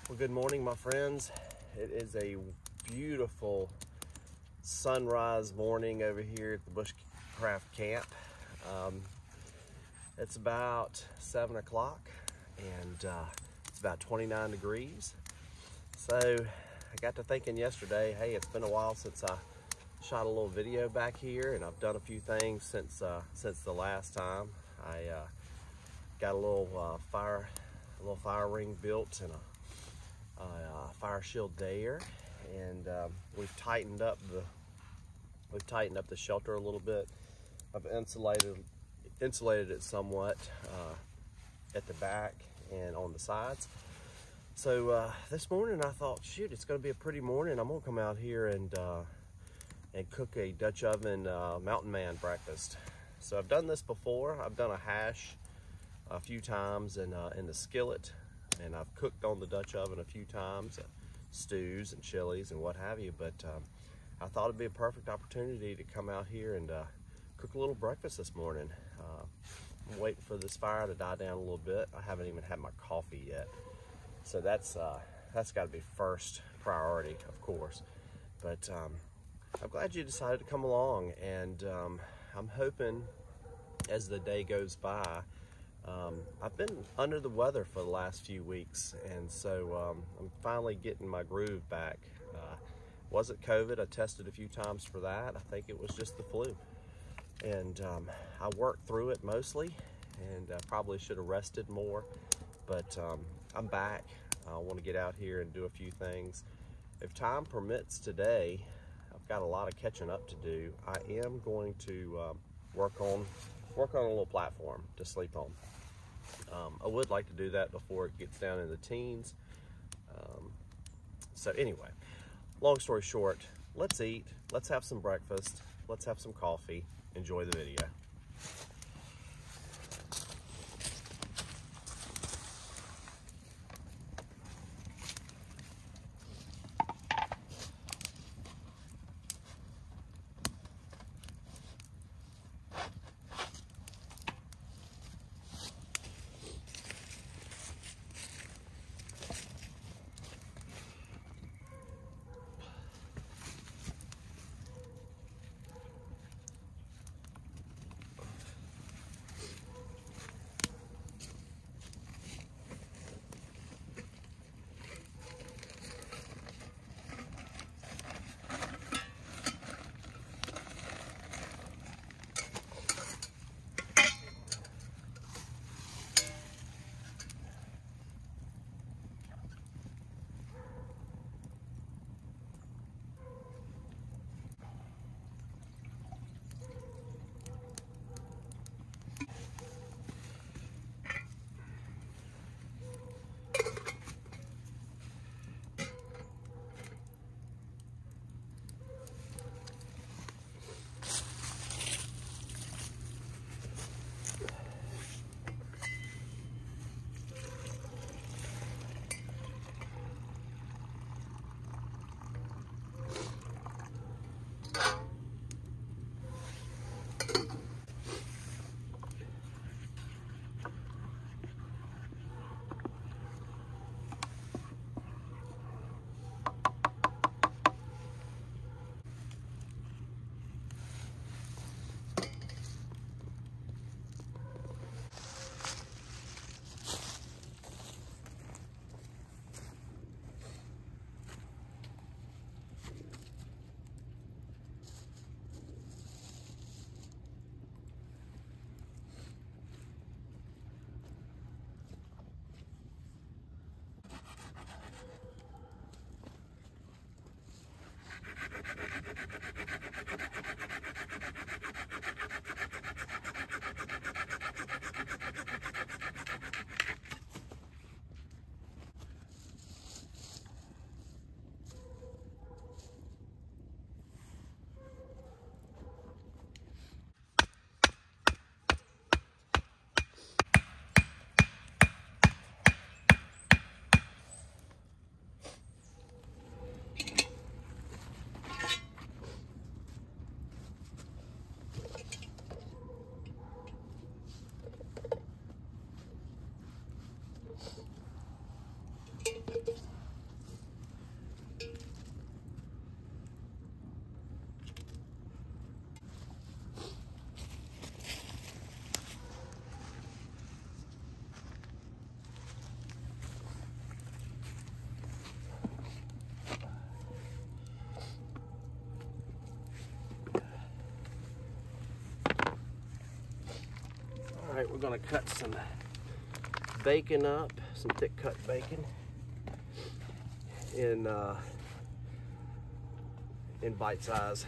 Well, good morning, my friends. It is a beautiful sunrise morning over here at the Bushcraft camp. It's about 7 o'clock and it's about 29 degrees. So I got to thinking yesterday, hey, it's been a while since I shot a little video back here, and I've done a few things since the last time. I got a little fire ring built and a fire shield there, and we've tightened up the shelter a little bit. I've insulated it somewhat at the back and on the sides. So this morning I thought, shoot, it's going to be a pretty morning. I'm going to come out here and cook a Dutch oven Mountain Man breakfast. So I've done this before. I've done a hash a few times in the skillet, and I've cooked on the Dutch oven a few times, stews and chilies and what have you. But I thought it'd be a perfect opportunity to come out here and cook a little breakfast this morning. I'm waiting for this fire to die down a little bit. I haven't even had my coffee yet, so that's got to be first priority, of course. But I'm glad you decided to come along, and I'm hoping as the day goes by. I've been under the weather for the last few weeks, and so I'm finally getting my groove back. Wasn't COVID. I tested a few times for that. I think it was just the flu, and I worked through it mostly, and probably should have rested more, but I'm back. I want to get out here and do a few things. If time permits today, I've got a lot of catching up to do. I am going to work on a little platform to sleep on. I would like to do that before it gets down in the teens. So anyway, long story short, let's eat, let's have some breakfast, let's have some coffee, enjoy the video. right, we're gonna cut some bacon up, some thick cut bacon in bite-sized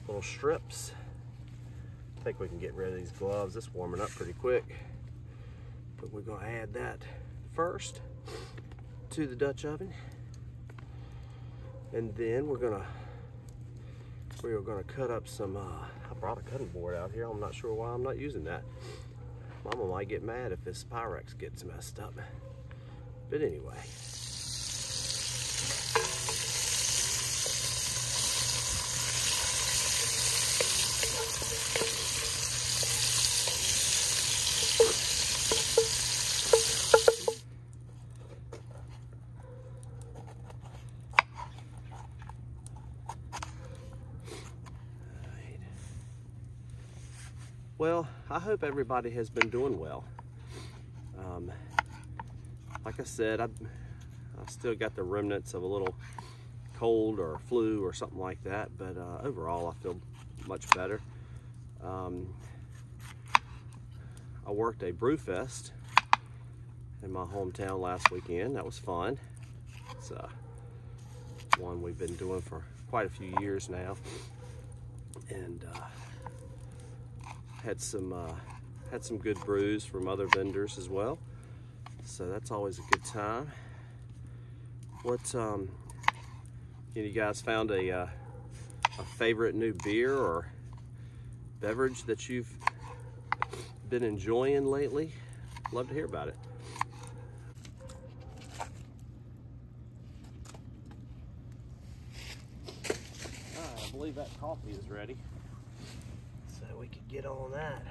little strips. I think we can get rid of these gloves. It's warming up pretty quick, but we're gonna add that first to the Dutch oven, and then we're gonna cut up some. I brought a cutting board out here. I'm not sure why I'm not using that. Mama might get mad if this Pyrex gets messed up, but anyway. Well, I hope everybody has been doing well. Like I said, I still got the remnants of a little cold or flu or something like that, but overall I feel much better. I worked a Brewfest in my hometown last weekend. That was fun. It's one we've been doing for quite a few years now, and had some good brews from other vendors as well, so that's always a good time. What you guys found a favorite new beer or beverage that you've been enjoying lately? Love to hear about it. I believe that coffee is ready, so we could get on that.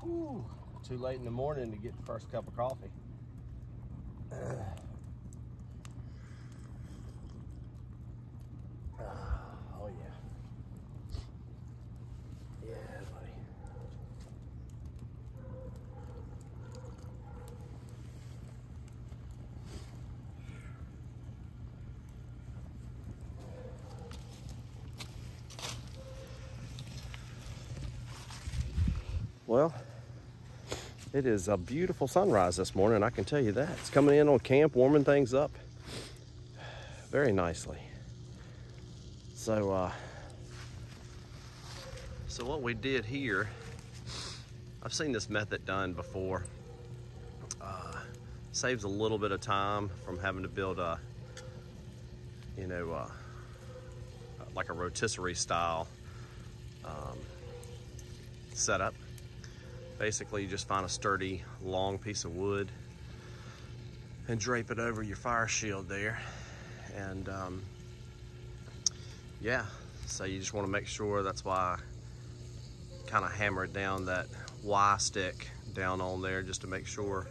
Ooh, too late in the morning to get the first cup of coffee. Oh yeah. Yeah, buddy. Well, it is a beautiful sunrise this morning, I can tell you that. It's coming in on camp, warming things up very nicely. So what we did here, I've seen this method done before. Saves a little bit of time from having to build a, like a rotisserie style setup. Basically, you just find a sturdy, long piece of wood and drape it over your fire shield there. And yeah, so you just want to make sure, that's why I kind of hammered down that Y stick down on there, just to make sure,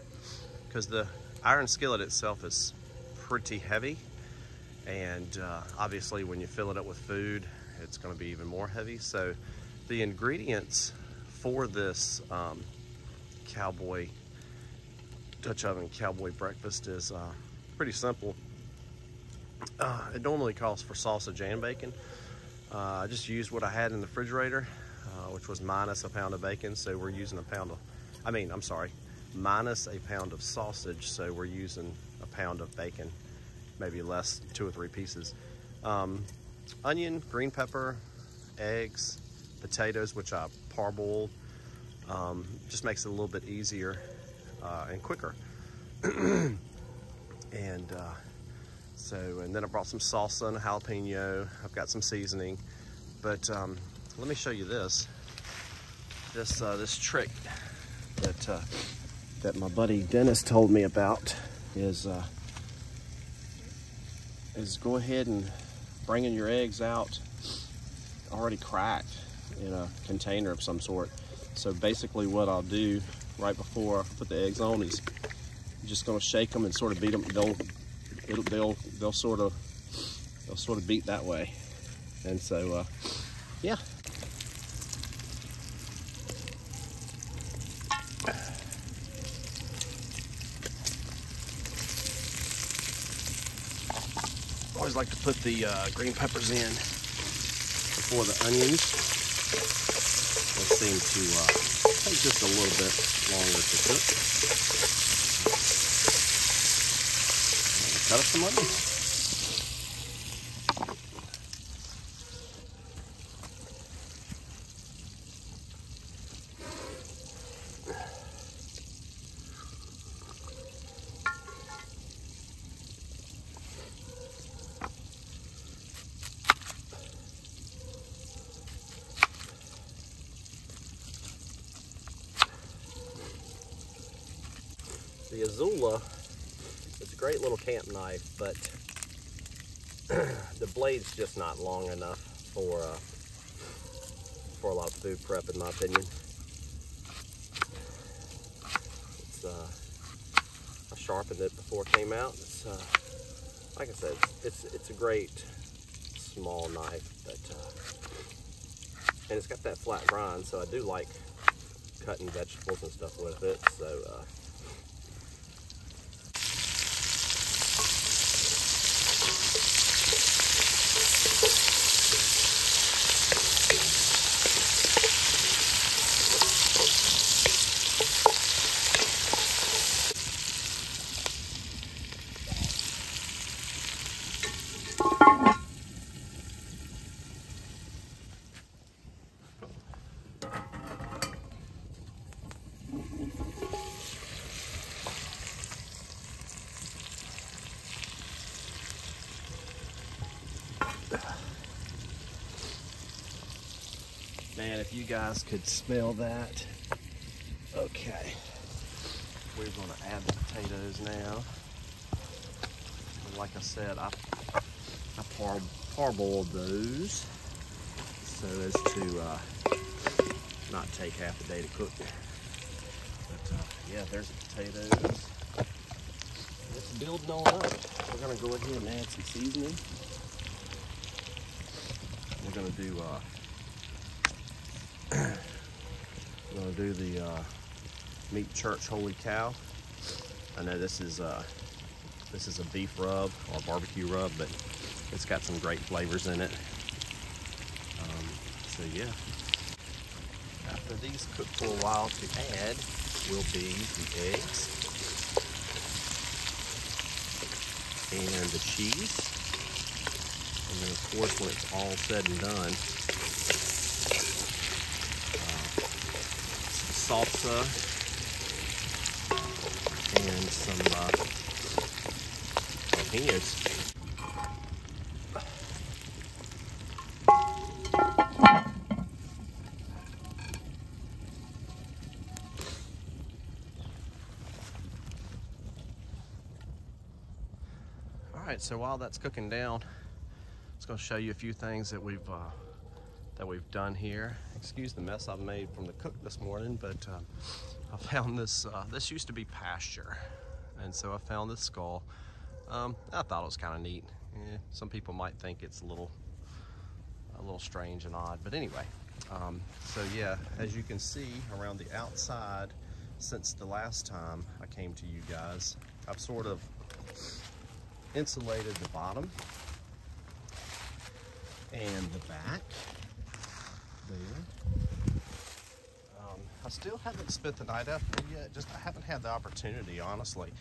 because the iron skillet itself is pretty heavy, and obviously when you fill it up with food, it's going to be even more heavy. So the ingredients for this Dutch oven cowboy breakfast is pretty simple. It normally calls for sausage and bacon. I just used what I had in the refrigerator, which was minus a pound of bacon. So we're using minus a pound of sausage. So we're using a pound of bacon, maybe less, 2 or 3 pieces. Onion, green pepper, eggs, potatoes, which I parboiled. Just makes it a little bit easier and quicker. And then I brought some salsa and a jalapeno. I've got some seasoning, but let me show you this trick that my buddy Dennis told me about is go ahead and bringing your eggs out already cracked in a container of some sort. So basically what I'll do right before I put the eggs on is I'm just going to shake them and sort of beat them. They'll sort of beat that way. And so yeah. always like to put the green peppers in before the onions. They seem to take just a little bit longer to cook. Cut up some onions. The Azula is a great little camp knife, but the blade's just not long enough for a lot of food prep, in my opinion. It's, I sharpened it before it came out. It's like I said, it's a great small knife, but and it's got that flat grind, so I do like cutting vegetables and stuff with it. So. Man, if you guys could smell that. Okay, we're gonna add the potatoes now. And like I said, I parboiled those so as to not take half a day to cook. But yeah, there's the potatoes. It's building on up. We're gonna go ahead and add some seasoning. We're gonna do the meat church holy cow. I know this is a beef rub or barbecue rub, but it's got some great flavors in it. So yeah, after these cook for a while, to add will be the eggs and the cheese, and then of course when it's all said and done, salsa and some jalapenos. All right, so while that's cooking down, I was going to show you a few things that we've done here. Excuse the mess I've made from the cook this morning, but I found this. This used to be pasture, and so I found this skull. I thought it was kind of neat. Some people might think it's a little strange and odd, but anyway. So yeah, as you can see around the outside, since the last time I came to you guys, I've sort of insulated the bottom and the back. There. I still haven't spent the night out there yet. Just I haven't had the opportunity, honestly.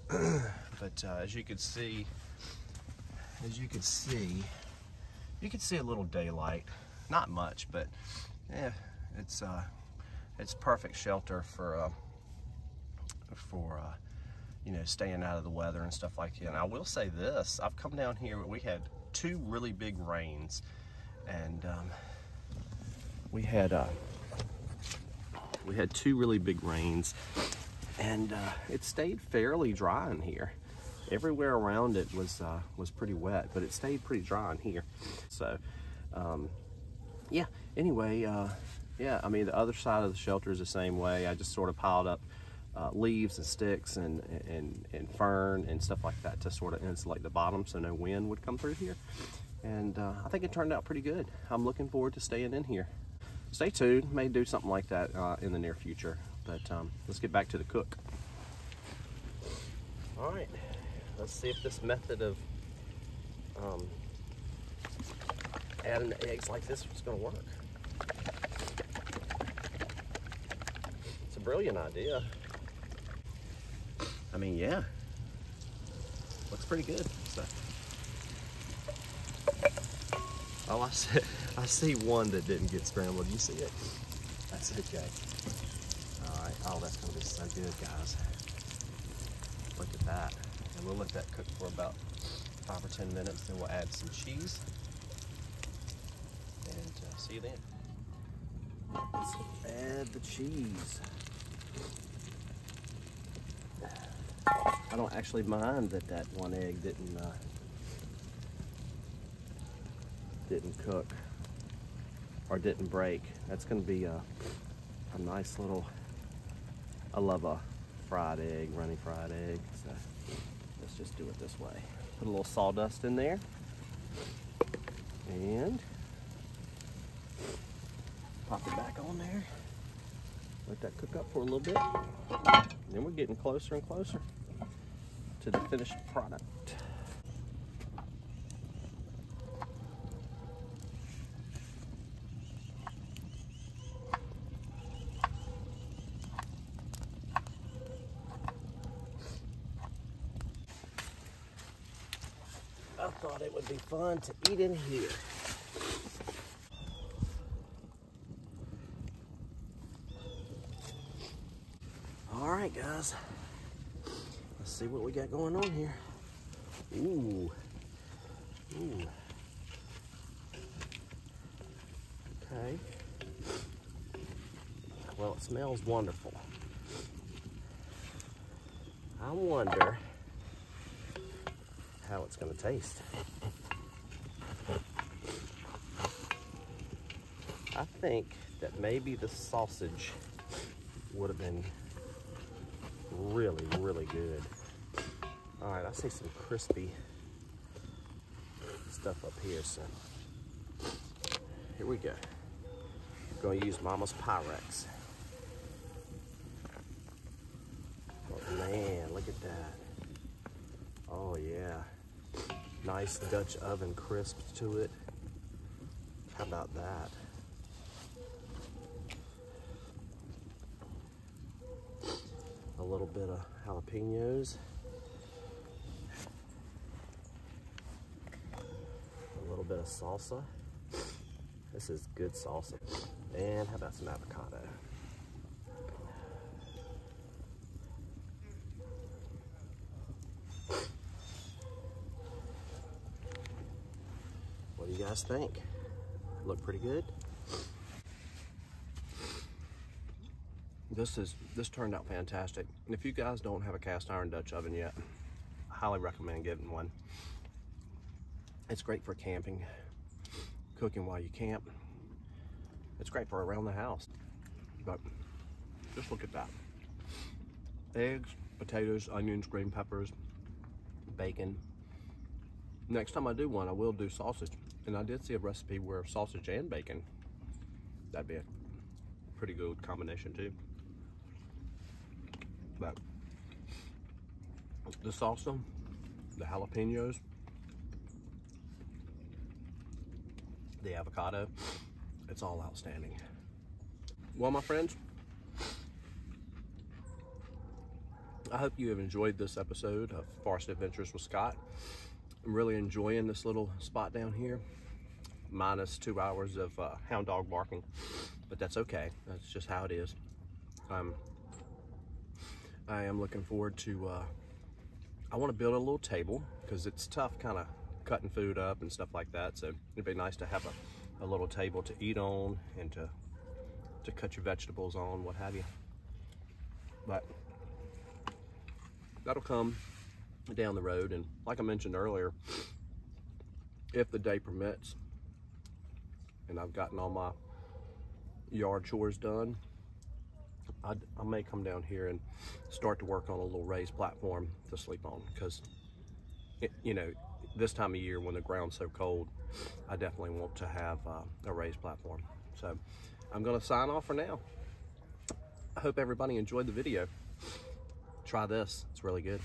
But as you can see, you can see a little daylight. Not much, but yeah, it's perfect shelter for you know, staying out of the weather and stuff like that. And I will say this: I've come down here. We had 2 really big rains, and we had 2 really big rains, and it stayed fairly dry in here. Everywhere around it was pretty wet, but it stayed pretty dry in here. So yeah, anyway, yeah, I mean, the other side of the shelter is the same way. I just sort of piled up leaves and sticks and fern and stuff like that to sort of insulate the bottom so no wind would come through here. And I think it turned out pretty good. I'm looking forward to staying in here. Stay tuned, may do something like that in the near future. But let's get back to the cook. All right, let's see if this method of adding the eggs like this was gonna work. It's a brilliant idea. I mean, yeah, looks pretty good. So, oh, I see one that didn't get scrambled. You see it? That's okay. All right. Oh, that's gonna be so good, guys. Look at that. And we'll let that cook for about 5 or 10 minutes. Then we'll add some cheese. And see you then. Let's add the cheese. I don't actually mind that one egg didn't cook or didn't break. That's gonna be a nice little, I love a fried egg, runny fried egg. So let's just do it this way. Put a little sawdust in there and pop it back on there. Let that cook up for a little bit. And then we're getting closer and closer to the finished product. I thought it would be fun to eat in here. All right, guys. Let's see what we got going on here. Ooh. Ooh. Okay. Well, it smells wonderful. I wonder how it's going to taste. I think that maybe the sausage would have been really, really good. All right, I see some crispy stuff up here, so here we go. We're going to use Mama's Pyrex. Oh man, look at that. Oh yeah. Nice Dutch oven crisp to it. How about that? A little bit of jalapenos. A little bit of salsa. This is good salsa. And how about some avocado? What do you guys think? Look pretty good? This turned out fantastic. And if you guys don't have a cast iron Dutch oven yet, I highly recommend getting one. It's great for camping, cooking while you camp. It's great for around the house. But just look at that. Eggs, potatoes, onions, green peppers, bacon. Next time I do one, I will do sausage. And I did see a recipe where sausage and bacon, that'd be a pretty good combination too. But the salsa, the jalapenos, the avocado, it's all outstanding. Well, my friends, I hope you have enjoyed this episode of Forest Adventures with Scott. I'm really enjoying this little spot down here, minus 2 hours of hound dog barking, but that's okay. That's just how it is. I am looking forward to, I want to build a little table because it's tough kind of cutting food up and stuff like that. So it'd be nice to have a little table to eat on and to cut your vegetables on, what have you. But that'll come down the road. And like I mentioned earlier, if the day permits and I've gotten all my yard chores done, I may come down here and start to work on a little raised platform to sleep on, because you know, this time of year when the ground's so cold, I definitely want to have a raised platform. So I'm gonna sign off for now. I hope everybody enjoyed the video. Try this, it's really good.